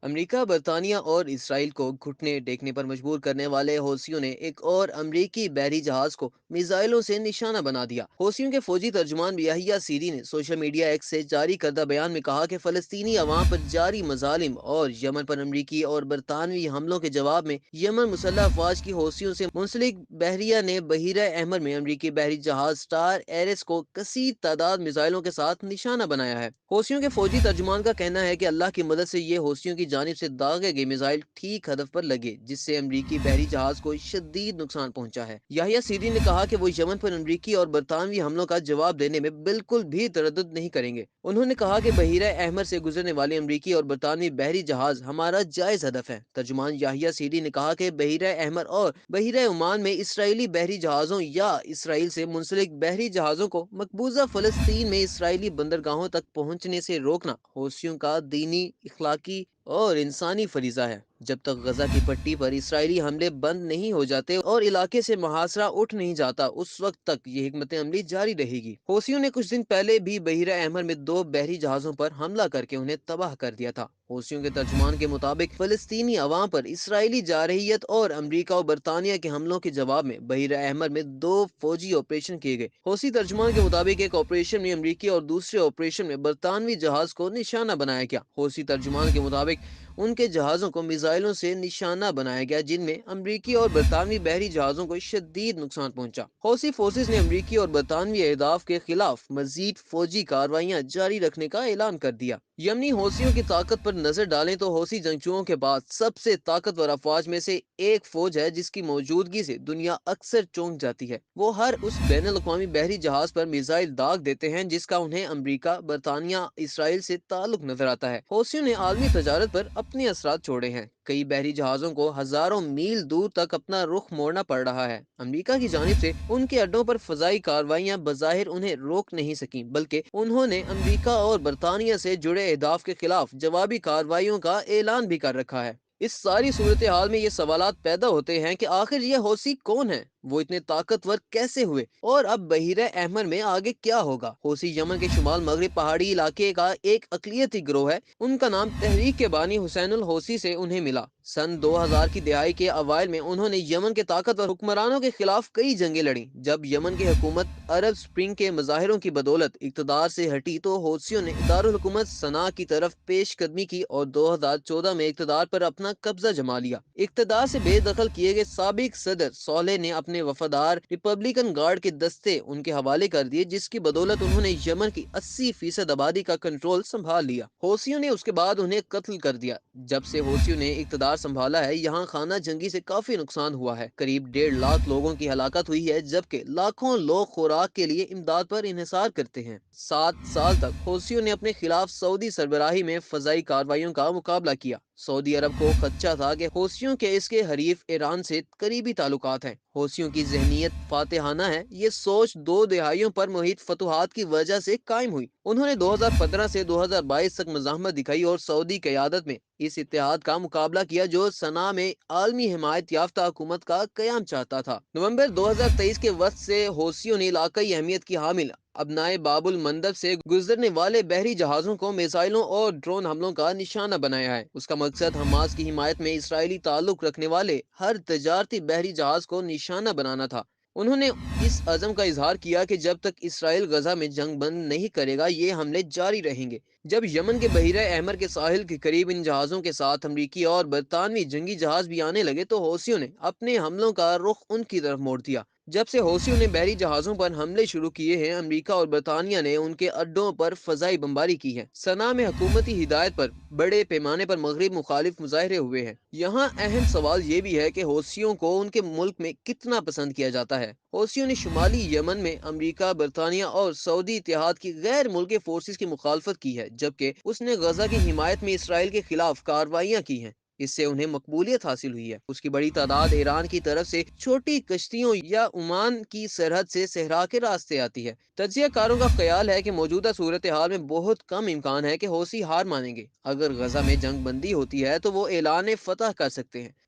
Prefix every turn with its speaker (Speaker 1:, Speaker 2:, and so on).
Speaker 1: امریکہ، برطانیہ اور اسرائیل کو گھٹنے ٹیکنے پر مجبور کرنے والے حوثیوں نے ایک اور امریکی بحری جہاز کو میزائلوں سے نشانہ بنا دیا۔ حوثیوں کے فوجی ترجمان یحییٰ سیری نے سوشل میڈیا ایکس سے جاری کردہ بیان میں کہا کہ فلسطینی عوام پر جاری مظالم اور یمن پر امریکی اور برطانوی حملوں کے جواب میں یمن مسلح افواج کی حوثیوں سے منسلک بحریہ نے بحیرہ احمر میں امریکی بحری جہاز سٹار ایرس کو کثیر تعداد میزائلوں کے ساتھ نشانہ بنایا ہے۔ حوثیوں کے فوجی ترجمان کا کہنا ہے کہ اللہ کی مدد سے یہ حوثیوں کی جانب سے داغے گئے میزائل ٹھیک ہدف پر لگے، جس سے امریکی بحری جہاز کو شدید نقصان پہنچا ہے۔ یحییٰ سیری نے کہا کہ وہ یمن پر امریکی اور برطانوی حملوں کا جواب دینے میں بالکل بھی تردد نہیں کریں گے۔ انہوں نے کہا کہ بحیرہ احمر سے گزرنے والے امریکی اور برطانوی بحری جہاز ہمارا جائز ہدف ہے۔ ترجمان یحییٰ سیری نے کہا کہ بحیرہ احمر اور بحیرہ عمان میں اسرائیلی بحری جہازوں یا اسرائیل سے منسلک بحری جہازوں کو مقبوضہ فلسطین میں اسرائیلی بندرگاہوں تک پہنچنے سے روکنا حوثیوں کا دینی، اخلاقی اور انسانی فریضہ ہے۔ جب تک غزہ کی پٹی پر اسرائیلی حملے بند نہیں ہو جاتے اور علاقے سے محاصرہ اٹھ نہیں جاتا، اس وقت تک یہ حکمت عملی جاری رہے گی۔ حوثیوں نے کچھ دن پہلے بھی بحیرہ احمر میں 2 بحری جہازوں پر حملہ کر کے انہیں تباہ کر دیا تھا۔ حوثیوں کے ترجمان کے مطابق فلسطینی عوام پر اسرائیلی جارحیت اور امریکہ اور برطانیہ کے حملوں کے جواب میں بحیرہ احمر میں 2 فوجی آپریشن کیے گئے۔ حوثی ترجمان کے مطابق ایک آپریشن میں امریکی اور دوسرے آپریشن میں برطانوی جہاز کو نشانہ بنایا گیا۔ حوثی ترجمان کے مطابق ان کے جہازوں کو میزائلوں سے نشانہ بنایا گیا، جن میں امریکی اور برطانوی بحری جہازوں کو شدید نقصان پہنچا۔ حوثی فورسز نے امریکی اور برطانوی اہداف کے خلاف مزید فوجی کارروائیاں جاری رکھنے کا اعلان کر دیا۔ یمنی حوثیوں کی طاقت پر نظر ڈالیں تو حوثی جنگجوؤں کے بعد سب سے طاقتور افواج میں سے ایک فوج ہے جس کی موجودگی سے دنیا اکثر چونک جاتی ہے۔ وہ ہر اس بین الاقوامی بحری جہاز پر میزائل داغ دیتے ہیں جس کا انہیں امریکہ، برطانیہ، اسرائیل سے تعلق نظر آتا ہے۔ حوثیوں نے عالمی تجارت پر اپنے اثرات چھوڑے ہیں۔ کئی بحری جہازوں کو ہزاروں میل دور تک اپنا رخ موڑنا پڑ رہا ہے۔ امریکہ کی جانب سے ان کے اڈوں پر فضائی کارروائیاں بظاہر انہیں روک نہیں سکیں، بلکہ انہوں نے امریکہ اور برطانیہ سے جڑے اہداف کے خلاف جوابی کارروائیوں کا اعلان بھی کر رکھا ہے۔ اس ساری صورتحال میں یہ سوالات پیدا ہوتے ہیں کہ آخر یہ حوثی کون ہیں؟ وہ اتنے طاقتور کیسے ہوئے؟ اور اب بحیرہ احمر میں آگے کیا ہوگا؟ حوثی یمن کے شمال مغرب پہاڑی علاقے کا ایک اقلیتی گروہ ہے۔ ان کا نام تحریک کے بانی حسین الحوثی سے انہیں ملا۔ سن 2000 کی دہائی کے اوائل میں انہوں نے یمن کے طاقتور حکمرانوں کے خلاف کئی جنگیں لڑیں۔ جب یمن کی حکومت عرب سپرنگ کے مظاہروں کی بدولت اقتدار سے ہٹی تو حوثیوں نے دارالحکومت صنعاء کی طرف پیش قدمی کی اور 2014 میں اقتدار پر اپنا قبضہ جما لیا۔ اقتدار سے بے دخل کیے گئے سابق صدر صالح نے اپنے وفادار ریپبلکن گارڈ کے دستے ان کے حوالے کر دیے، جس کی بدولت انہوں نے یمن کی 80% آبادی کا کنٹرول سنبھال لیا۔ حوثیوں نے اس کے بعد انہیں قتل کر دیا۔ جب سے حوثیوں نے اقتدار سنبھالا ہے، یہاں خانہ جنگی سے کافی نقصان ہوا ہے۔ قریب 1.5 لاکھ لوگوں کی ہلاکت ہوئی ہے، جبکہ لاکھوں لوگ خوراک کے لیے امداد پر انحصار کرتے ہیں۔ 7 سال تک حوثیوں نے اپنے خلاف سعودی سربراہی میں فضائی کارروائیوں کا مقابلہ کیا۔ سعودی عرب کو خدشہ تھا کہ حوثیوں کے اس کے حریف ایران سے قریبی تعلقات ہیں۔ حوثیوں کی ذہنیت فاتحانہ ہے۔ یہ سوچ 2 دہائیوں پر محیط فتوحات کی وجہ سے قائم ہوئی۔ انہوں نے 2015 سے 2022 تک مزاحمت دکھائی اور سعودی قیادت میں اس اتحاد کا مقابلہ کیا جو صنعاء میں عالمی حمایت یافتہ حکومت کا قیام چاہتا تھا۔ نومبر 2023 کے وقت سے حوثیوں نے علاقائی اہمیت کی حامل ابنائے باب المندب سے گزرنے والے بحری جہازوں کو میزائلوں اور ڈرون حملوں کا نشانہ بنایا ہے۔ اس کا مقصد حماس کی حمایت میں اسرائیلی تعلق رکھنے والے ہر تجارتی بحری جہاز کو نشانہ بنانا تھا۔ انہوں نے اس عزم کا اظہار کیا کہ جب تک اسرائیل غزہ میں جنگ بند نہیں کرے گا، یہ حملے جاری رہیں گے۔ جب یمن کے بحیرہ احمر کے ساحل کے قریب ان جہازوں کے ساتھ امریکی اور برطانوی جنگی جہاز بھی آنے لگے تو حوثیوں نے اپنے حملوں کا رخ ان کی طرف موڑ دیا۔ جب سے حوثیوں نے بحری جہازوں پر حملے شروع کیے ہیں، امریکہ اور برطانیہ نے ان کے اڈوں پر فضائی بمباری کی ہے۔ صنعاء میں حکومتی ہدایت پر بڑے پیمانے پر مغرب مخالف مظاہرے ہوئے ہیں۔ یہاں اہم سوال یہ بھی ہے کہ حوثیوں کو ان کے ملک میں کتنا پسند کیا جاتا ہے۔ حوثیوں نے شمالی یمن میں امریکہ، برطانیہ اور سعودی اتحاد کی غیر ملکی فورسز کی مخالفت کی ہے، جبکہ اس نے غزہ کی حمایت میں اسرائیل کے خلاف کارروائیاں کی ہیں۔ اس سے انہیں مقبولیت حاصل ہوئی ہے۔ اس کی بڑی تعداد ایران کی طرف سے چھوٹی کشتیوں یا عمان کی سرحد سے صحرا کے راستے آتی ہے۔ تجزیہ کاروں کا خیال ہے کہ موجودہ صورتحال میں بہت کم امکان ہے کہ حوثی ہار مانیں گے۔ اگر غزہ میں جنگ بندی ہوتی ہے تو وہ اعلان فتح کر سکتے ہیں۔